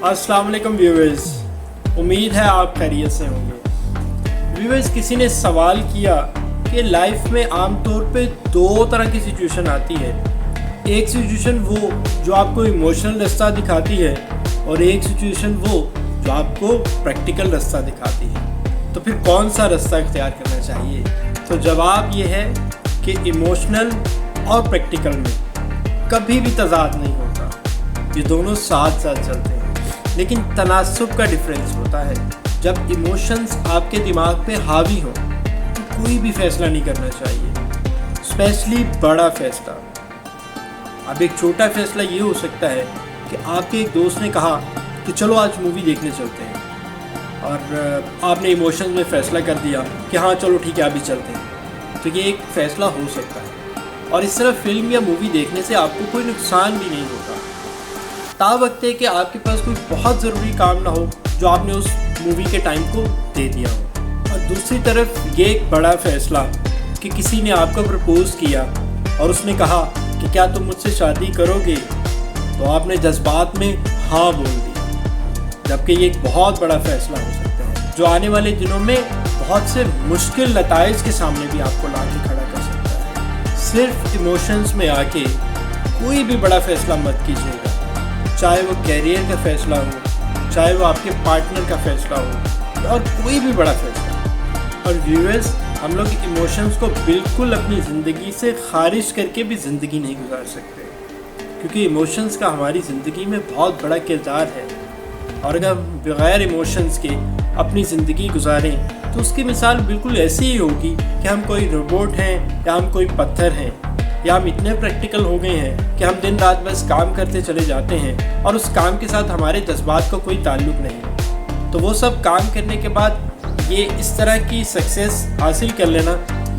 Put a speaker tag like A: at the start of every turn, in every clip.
A: अस्सलाम वालेकुम व्यूअर्स, उम्मीद है आप खैरियत से होंगे। व्यूअर्स, किसी ने सवाल किया कि लाइफ में आमतौर पे दो तरह की सिचुएशन आती है। एक सिचुएशन वो जो आपको इमोशनल रास्ता दिखाती है और एक सिचुएशन वो जो आपको प्रैक्टिकल रास्ता दिखाती है। तो फिर कौन सा रास्ता इख्तियार करना चाहिए? तो जवाब ये है कि इमोशनल और प्रैक्टिकल में कभी भी तज़ाद नहीं होता, ये दोनों साथ साथ चलते हैं, लेकिन तनासुब का डिफरेंस होता है। जब इमोशंस आपके दिमाग पे हावी हो तो कोई भी फैसला नहीं करना चाहिए, स्पेशली बड़ा फैसला। अब एक छोटा फैसला ये हो सकता है कि आपके एक दोस्त ने कहा कि चलो आज मूवी देखने चलते हैं, और आपने इमोशन में फ़ैसला कर दिया कि हाँ चलो ठीक है अभी चलते हैं। तो ये एक फ़ैसला हो सकता है, और इस तरह फिल्म या मूवी देखने से आपको कोई नुकसान भी नहीं होता, तावक्त है कि आपके पास कोई बहुत ज़रूरी काम ना हो जो आपने उस मूवी के टाइम को दे दिया हो। और दूसरी तरफ ये एक बड़ा फ़ैसला कि किसी ने आपको प्रपोज़ किया और उसने कहा कि क्या तुम मुझसे शादी करोगे, तो आपने जज्बात में हाँ बोल दिया, जबकि ये एक बहुत बड़ा फ़ैसला हो सकता है जो आने वाले दिनों में बहुत से मुश्किल नताइज के सामने भी आपको ला के खड़ा कर सकता है। सिर्फ इमोशंस में आके कोई भी बड़ा फ़ैसला मत कीजिएगा, चाहे वो कैरियर का फ़ैसला हो, चाहे वो आपके पार्टनर का फ़ैसला हो, और कोई भी बड़ा फ़ैसला। और व्यूअर्स, हम लोग इमोशंस को बिल्कुल अपनी ज़िंदगी से खारिज करके भी ज़िंदगी नहीं गुजार सकते, क्योंकि इमोशंस का हमारी ज़िंदगी में बहुत बड़ा किरदार है। और अगर हम बग़ैर इमोशंस के अपनी ज़िंदगी गुजारें तो उसकी मिसाल बिल्कुल ऐसी ही होगी कि हम कोई रोबोट हैं या हम कोई पत्थर हैं, या हम इतने प्रैक्टिकल हो गए हैं कि हम दिन रात बस काम करते चले जाते हैं और उस काम के साथ हमारे जज्बात का कोई ताल्लुक़ नहीं। तो वो सब काम करने के बाद ये इस तरह की सक्सेस हासिल कर लेना,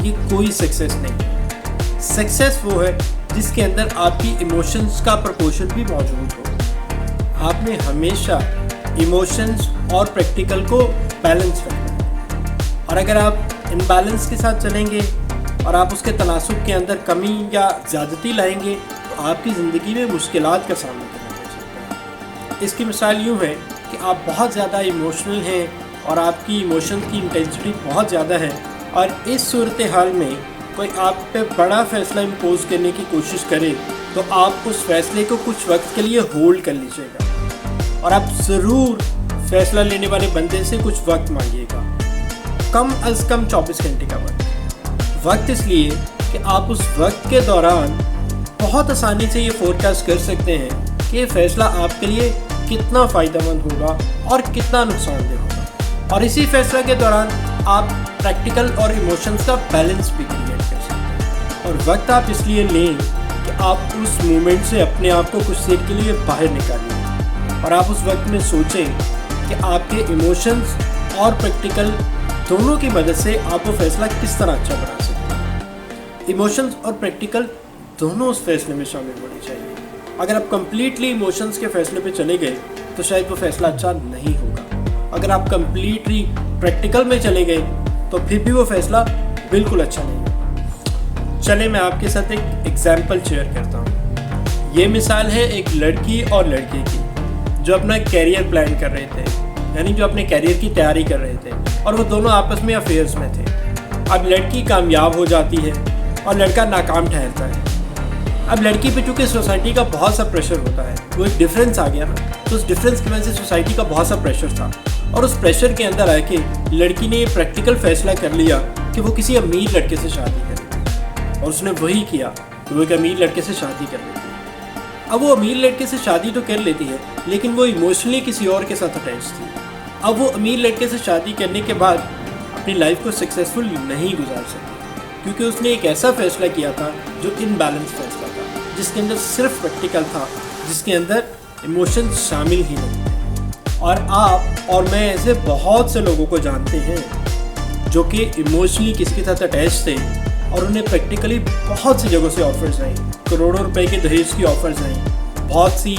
A: ये कोई सक्सेस नहीं। सक्सेस वो है जिसके अंदर आपकी इमोशंस का प्रपोर्शन भी मौजूद हो। आपने हमेशा इमोशंस और प्रैक्टिकल को बैलेंस रखना है, और अगर आप इम्बैलेंस के साथ चलेंगे और आप उसके तनासुब के अंदर कमी या ज़्यादती लाएंगे तो आपकी ज़िंदगी में मुश्किलात का सामना करना पड़ सकता है। इसकी मिसाल यूँ है कि आप बहुत ज़्यादा इमोशनल हैं और आपकी इमोशन की इंटेंसिटी बहुत ज़्यादा है, और इस सूरत हाल में कोई आप पे बड़ा फ़ैसला इम्पोज करने की कोशिश करे तो आप उस फैसले को कुछ वक्त के लिए होल्ड कर लीजिएगा, और आप ज़रूर फ़ैसला लेने वाले बंदे से कुछ वक्त मांगिएगा, कम अज़ कम 24 घंटे का वक्त इसलिए कि आप उस वक्त के दौरान बहुत आसानी से ये फोरकास्ट कर सकते हैं कि ये फ़ैसला आपके लिए कितना फ़ायदेमंद होगा और कितना नुकसानदेह होगा, और इसी फैसला के दौरान आप प्रैक्टिकल और इमोशंस का बैलेंस भी क्रिएट कर सकते हैं। और वक्त आप इसलिए लें कि आप उस मोमेंट से अपने आप को कुछ देर के लिए बाहर निकालें, और आप उस वक्त में सोचें कि आपके इमोशंस और प्रैक्टिकल दोनों की मदद से आप वो फ़ैसला किस तरह अच्छा बना सकते हैं। इमोशंस और प्रैक्टिकल दोनों उस फैसले में शामिल होने चाहिए। अगर आप कम्प्लीटली इमोशंस के फ़ैसले पे चले गए तो शायद वो फ़ैसला अच्छा नहीं होगा। अगर आप कम्प्लीटली प्रैक्टिकल में चले गए तो फिर भी वो फ़ैसला बिल्कुल अच्छा नहीं होगा। चले मैं आपके साथ एक एग्जाम्पल शेयर करता हूँ। ये मिसाल है एक लड़की और लड़के की जो अपना कैरियर प्लान कर रहे थे, यानी जो अपने कैरियर की तैयारी कर रहे थे, और वो दोनों आपस में अफेयर्स में थे। अब लड़की कामयाब हो जाती है और लड़का नाकाम ठहरता है। अब लड़की पे चूँकि सोसाइटी का बहुत सा प्रेशर होता है, वो एक डिफरेंस आ गया ना, तो उस डिफरेंस की वजह से सोसाइटी का बहुत सा प्रेशर था, और उस प्रेशर के अंदर आके लड़की ने ये प्रैक्टिकल फ़ैसला कर लिया कि वो किसी अमीर लड़के से शादी करेगी, और उसने वही किया कि वो एक अमीर लड़के से शादी कर लेती है। अब वो अमीर लड़के से शादी तो कर लेती है, लेकिन वो इमोशनली किसी और के साथ अटैच थी। अब वो अमीर लड़के से शादी करने के बाद अपनी लाइफ को सक्सेसफुल नहीं गुजार सकी, क्योंकि उसने एक ऐसा फ़ैसला किया था जो इनबैलेंस फ़ैसला था, जिसके अंदर सिर्फ प्रैक्टिकल था, जिसके अंदर इमोशंस शामिल ही नहीं थे। और आप और मैं ऐसे बहुत से लोगों को जानते हैं जो कि इमोशनली किसके साथ अटैच थे, और उन्हें प्रैक्टिकली बहुत सी जगहों से ऑफ़र्स आई, करोड़ों रुपए के दहेज की ऑफ़र्स आई, बहुत सी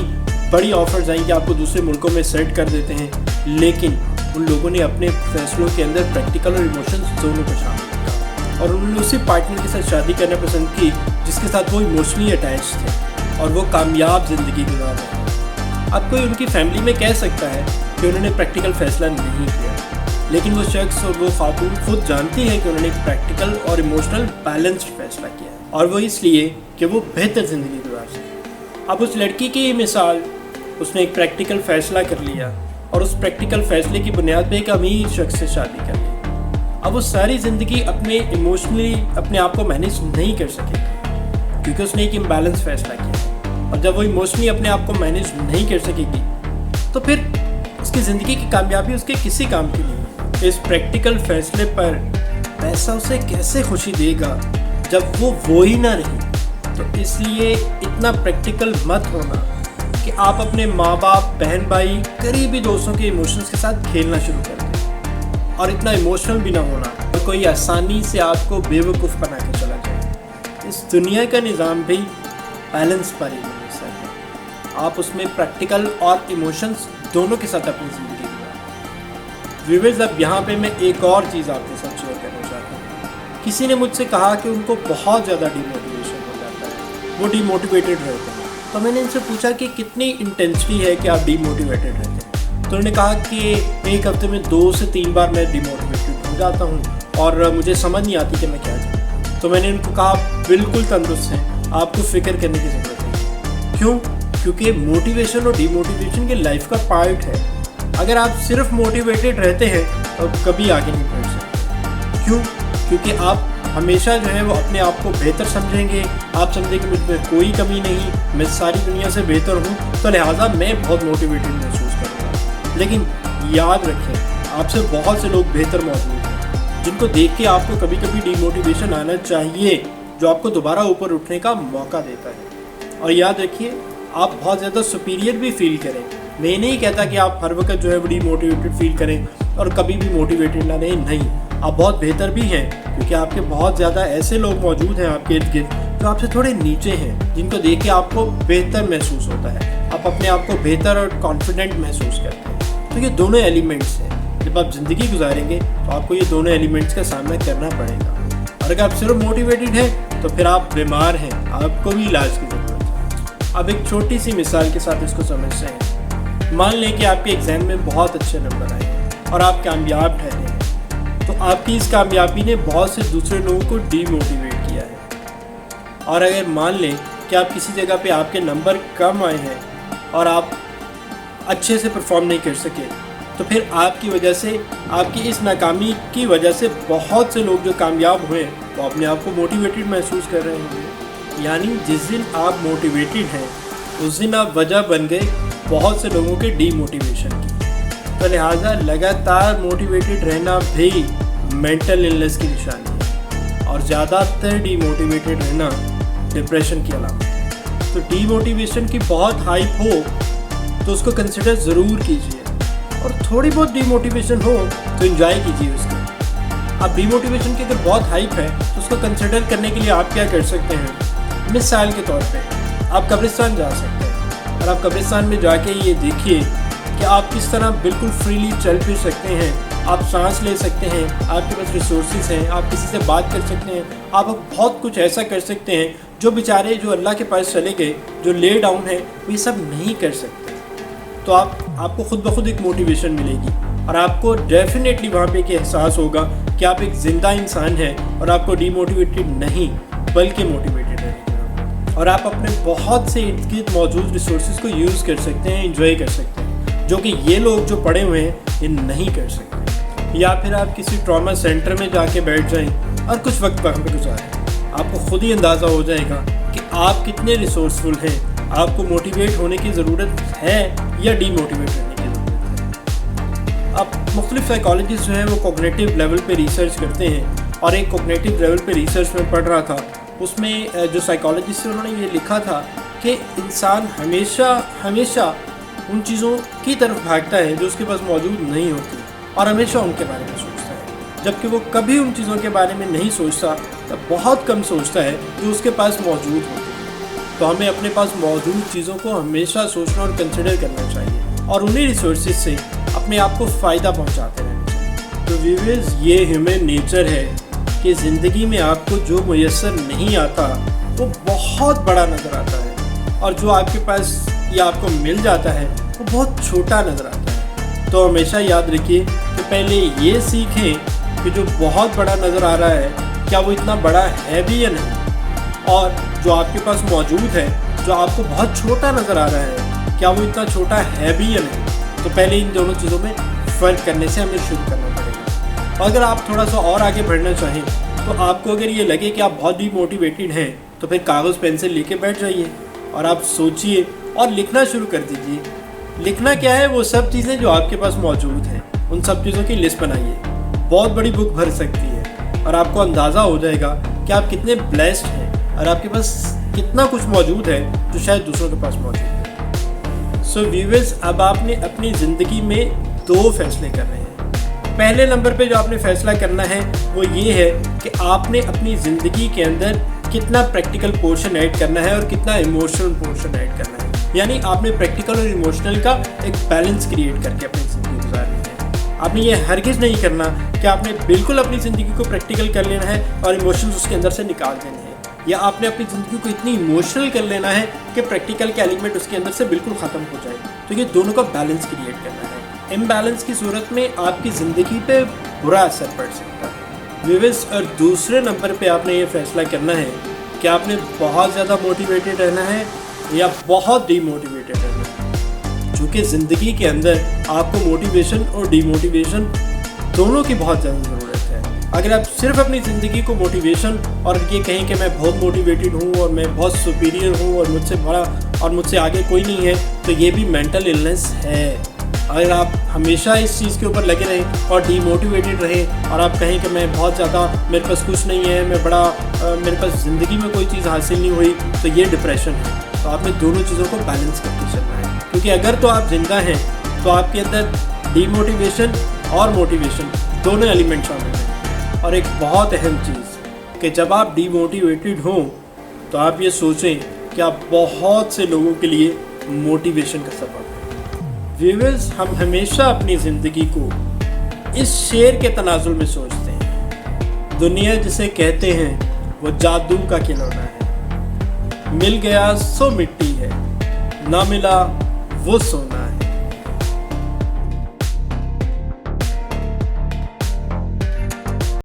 A: बड़ी ऑफ़र्स आई कि आपको दूसरे मुल्कों में सेट कर देते हैं, लेकिन उन लोगों ने अपने फैसलों के अंदर प्रैक्टिकल और इमोशंस दोनों को शामिल किया, और उन्होंने उसी पार्टनर के साथ शादी करना पसंद की जिसके साथ वो इमोशनली अटैच थे, और वो कामयाब ज़िंदगी गुजार रहे हैं। अब कोई उनकी फैमिली में कह सकता है कि उन्होंने प्रैक्टिकल फैसला नहीं किया, लेकिन वो शख्स और वो खातून खुद जानती है कि उन्होंने एक प्रैक्टिकल और इमोशनल बैलेंस्ड फैसला किया है, और वो इसलिए कि वो बेहतर ज़िंदगी गुजार सके। अब उस लड़की की मिसाल, उसने एक प्रैक्टिकल फ़ैसला कर लिया और उस प्रैक्टिकल फ़ैसले की बुनियाद पे एक अमीर शख्स से शादी कर ली। अब वो सारी ज़िंदगी अपने इमोशनली अपने आप को मैनेज नहीं कर सकेगी, क्योंकि उसने एक इम्बैलेंस फ़ैसला किया। और जब वो इमोशनली अपने आप को मैनेज नहीं कर सकेगी तो फिर उसकी ज़िंदगी की कामयाबी उसके किसी काम की नहीं। इस प्रैक्टिकल फ़ैसले पर पैसा उसे कैसे खुशी देगा जब वो ही ना रही। तो इसलिए इतना प्रैक्टिकल मत होना कि आप अपने माँ बाप, बहन भाई, करीबी दोस्तों के इमोशंस के साथ खेलना शुरू कर दें, और इतना इमोशनल भी ना होना और कोई आसानी से आपको बेवकूफ़ बना के चला जाए। इस दुनिया का निज़ाम भी बैलेंस पर ही है। आप उसमें प्रैक्टिकल और इमोशंस दोनों के साथ अपनी ज़िंदगी गुजारें। व्यूअर्स, अब यहाँ पे मैं एक और चीज़ आपके साथ शेयर करना चाहता हूँ। किसी ने मुझसे कहा कि उनको बहुत ज़्यादा डिमोटिवेशन हो जाता है, वो डिमोटिवेटेड रहते हैं। तो मैंने इनसे पूछा कि कितनी इंटेंसिटी है कि आप डिमोटिवेटेड रहते हैं। तो उन्होंने कहा कि एक हफ्ते में 2 से 3 बार मैं डिमोटिवेटेड हो जाता हूँ और मुझे समझ नहीं आती कि मैं क्या करूँ। तो मैंने उनको कहा, बिल्कुल तंदुरुस्त हैं, आपको फिक्र करने की ज़रूरत है। क्यों? क्योंकि मोटिवेशन और डिमोटिवेशन के लाइफ का पार्ट है। अगर आप सिर्फ मोटिवेटेड रहते हैं तो कभी आगे नहीं बढ़ सकते। क्यों? क्योंकि आप हमेशा जो है वो अपने आप को बेहतर समझेंगे। आप समझेंगे मुझ में कोई कमी नहीं, मैं सारी दुनिया से बेहतर हूँ, तो लिहाजा मैं बहुत मोटिवेटेड महसूस करूँगा। लेकिन याद रखें, आपसे बहुत से लोग बेहतर मौजूद हैं जिनको देख के आपको कभी कभी डिमोटिवेशन आना चाहिए, जो आपको दोबारा ऊपर उठने का मौका देता है। और याद रखिए, आप बहुत ज़्यादा सुपीरियर भी फील करें। मैं नहीं कहता कि आप हर वक्त जो है डिमोटिवेटेड फील करें और कभी भी मोटिवेटेड ना रहें। नहीं, आप बहुत बेहतर भी हैं, क्योंकि आपके बहुत ज़्यादा ऐसे लोग मौजूद हैं आपके इर्द गिर्द जो आपसे थोड़े नीचे हैं, जिनको देख के आपको बेहतर महसूस होता है। आप अपने आप को बेहतर और कॉन्फिडेंट महसूस करते हैं। तो ये दोनों एलिमेंट्स हैं। जब आप ज़िंदगी गुजारेंगे तो आपको ये दोनों एलिमेंट्स का सामना करना पड़ेगा। और अगर आप सिर्फ मोटिवेटेड हैं तो फिर आप बीमार हैं, आपको भी इलाज की ज़रूरत है। अब एक छोटी सी मिसाल के साथ इसको समझते हैं। मान लें कि आपके एग्ज़ाम में बहुत अच्छे नंबर आए और आप कामयाब ठहरे हैं, तो आपकी इस कामयाबी ने बहुत से दूसरे लोगों को डीमोटिवेट किया है। और अगर मान लें कि आप किसी जगह पे आपके नंबर कम आए हैं और आप अच्छे से परफॉर्म नहीं कर सके, तो फिर आपकी वजह से, आपकी इस नाकामी की वजह से बहुत से लोग जो कामयाब हुए वो अपने आप को मोटिवेटेड महसूस कर रहे होंगे। यानी जिस दिन आप मोटिवेटेड हैं उस दिन आप वजह बन गए बहुत से लोगों के डीमोटिवेशन की। तो लिहाजा लगातार मोटिवेटेड रहना भी मेंटल इलनेस की निशानी है, और ज़्यादातर डीमोटिवेटेड रहना डिप्रेशन की अलामत है। तो डीमोटिवेशन की बहुत हाइप हो तो उसको कंसिडर ज़रूर कीजिए, और थोड़ी बहुत डीमोटिवेशन हो तो एंजॉय कीजिए उसको। अब डीमोटिवेशन की अगर बहुत हाइप है तो उसको कंसिडर करने के लिए आप क्या कर सकते हैं। मिसाल के तौर पे आप कब्रिस्तान जा सकते हैं, और आप कब्रिस्तान में जाके ये देखिए कि आप किस तरह बिल्कुल फ्रीली चल फिर सकते हैं, आप सांस ले सकते हैं, आपके पास रिसोर्सेज हैं, आप किसी से बात कर सकते हैं, आप बहुत कुछ ऐसा कर सकते हैं जो बेचारे जो अल्लाह के पास चले गए, जो ले डाउन है, वो ये सब नहीं कर सकते। तो आपको खुद ब खुद एक मोटिवेशन मिलेगी, और आपको डेफिनेटली वहाँ पे एक एहसास होगा कि आप एक ज़िंदा इंसान हैं और आपको डीमोटिवेटेड नहीं बल्कि मोटिवेटेड रहने की, और आप अपने बहुत से इर्द गिर्द मौजूद रिसोर्सेज को यूज़ कर सकते हैं, इंजॉय कर सकते हैं, जो कि ये लोग जो पढ़े हुए हैं ये नहीं कर सकते। या फिर आप किसी ट्रॉमा सेंटर में जाके बैठ जाएं और कुछ वक्त वहाँ पे गुजारें, आपको खुद ही अंदाज़ा हो जाएगा कि आप कितने रिसोर्सफुल हैं, आपको मोटिवेट होने की ज़रूरत है या डीमोटिवेट होने की ज़रूरत है। अब मुख्तलिफ साइकोलॉजिस्ट जो हैं वो कॉग्निटिव लेवल पे रिसर्च करते हैं, और एक कॉग्निटिव लेवल पे रिसर्च में पढ़ रहा था, उसमें जो साइकोलॉजिस्ट थे उन्होंने ये लिखा था कि इंसान हमेशा उन चीज़ों की तरफ भागता है जो उसके पास मौजूद नहीं होती, और हमेशा उनके बारे में सोचता है, जबकि वो कभी उन चीज़ों के बारे में नहीं सोचता, तो बहुत कम सोचता है जो उसके पास मौजूद होती है। तो हमें अपने पास मौजूद चीज़ों को हमेशा सोचना और कंसिडर करना चाहिए, और उन्हीं रिसोर्सेज से अपने आप को फ़ायदा पहुंचाते रहना चाहिए। तो व्यूअर्स, ये ह्यूमन नेचर है कि ज़िंदगी में आपको जो मुयस्सर नहीं आता वो बहुत बड़ा नज़र आता है, और जो आपके पास या आपको मिल जाता है वो बहुत छोटा नज़र आता है। तो हमेशा याद रखिए कि पहले ये सीखें कि जो बहुत बड़ा नज़र आ रहा है क्या वो इतना बड़ा है भी या नहीं, और जो आपके पास मौजूद है जो आपको बहुत छोटा नज़र आ रहा है क्या वो इतना छोटा है भी या नहीं। तो पहले इन दोनों चीज़ों में फ़र्क करने से हमें शुरू करना पड़ेगा। और अगर आप थोड़ा सा और आगे बढ़ना चाहें तो आपको अगर ये लगे कि आप बहुत ही मोटिवेटेड हैं तो फिर कागज़ पेंसिल लेके बैठ जाइए और आप सोचिए और लिखना शुरू कर दीजिए। लिखना क्या है, वो सब चीज़ें जो आपके पास मौजूद हैं उन सब चीज़ों की लिस्ट बनाइए। बहुत बड़ी बुक भर सकती है और आपको अंदाज़ा हो जाएगा कि आप कितने ब्लेस्ड हैं और आपके पास कितना कुछ मौजूद है जो शायद दूसरों के पास मौजूद है। सो व्यूअर्स, अब आपने अपनी ज़िंदगी में 2 फैसले करने हैं। पहले नंबर पे जो आपने फैसला करना है वो ये है कि आपने अपनी ज़िंदगी के अंदर कितना प्रैक्टिकल पोर्शन ऐड करना है और कितना इमोशनल पोर्शन ऐड करना है। यानी आपने प्रैक्टिकल और इमोशनल का एक बैलेंस क्रिएट करके अपनी ज़िंदगी गुजारनी है। आपने ये हरगिज़ नहीं करना कि आपने बिल्कुल अपनी ज़िंदगी को प्रैक्टिकल कर लेना है और इमोशंस उसके अंदर से निकाल देने हैं, या आपने अपनी ज़िंदगी को इतनी इमोशनल कर लेना है कि प्रैक्टिकल के एलिमेंट उसके अंदर से बिल्कुल ख़त्म हो जाए। तो ये दोनों का बैलेंस क्रिएट करना है। इम्बैलेंस की सूरत में आपकी ज़िंदगी पे बुरा असर पड़ सकता है व्यूअर्स। और दूसरे नंबर पे आपने ये फैसला करना है कि आपने बहुत ज़्यादा मोटिवेटेड रहना है या बहुत डीमोटिवेटेड रहना है। चूँकि ज़िंदगी के अंदर आपको मोटिवेशन और डीमोटिवेशन दोनों की बहुत ज़्यादा ज़रूरत है। अगर आप सिर्फ अपनी ज़िंदगी को मोटिवेशन और ये कहें कि मैं बहुत मोटिवेटेड हूँ और मैं बहुत सुपीरियर हूँ और मुझसे बड़ा और मुझसे आगे कोई नहीं है, तो ये भी मेंटल इलनेस है। अगर आप हमेशा इस चीज़ के ऊपर लगे रहें और डीमोटिवेटेड रहें और आप कहें कि मैं बहुत ज़्यादा, मेरे पास कुछ नहीं है, मैं बड़ा मेरे पास ज़िंदगी में कोई चीज़ हासिल नहीं हुई, तो ये डिप्रेशन है। तो आपने दोनों चीज़ों को बैलेंस करके चलना है, क्योंकि अगर तो आप जिंदा हैं तो आपके अंदर डीमोटिवेशन और मोटिवेशन दोनों एलिमेंट शामिल हैं। और एक बहुत अहम चीज़ कि जब आप डीमोटिवेटेड हों तो आप ये सोचें कि आप बहुत से लोगों के लिए मोटिवेशन का सबब हैं। व्यूअर्स, हम हमेशा अपनी ज़िंदगी को इस शेर के तनाजुल में सोचते हैं, दुनिया जिसे कहते हैं वो जादू का खिलौना है, मिल गया सो मिट्टी है, ना मिला वो सोना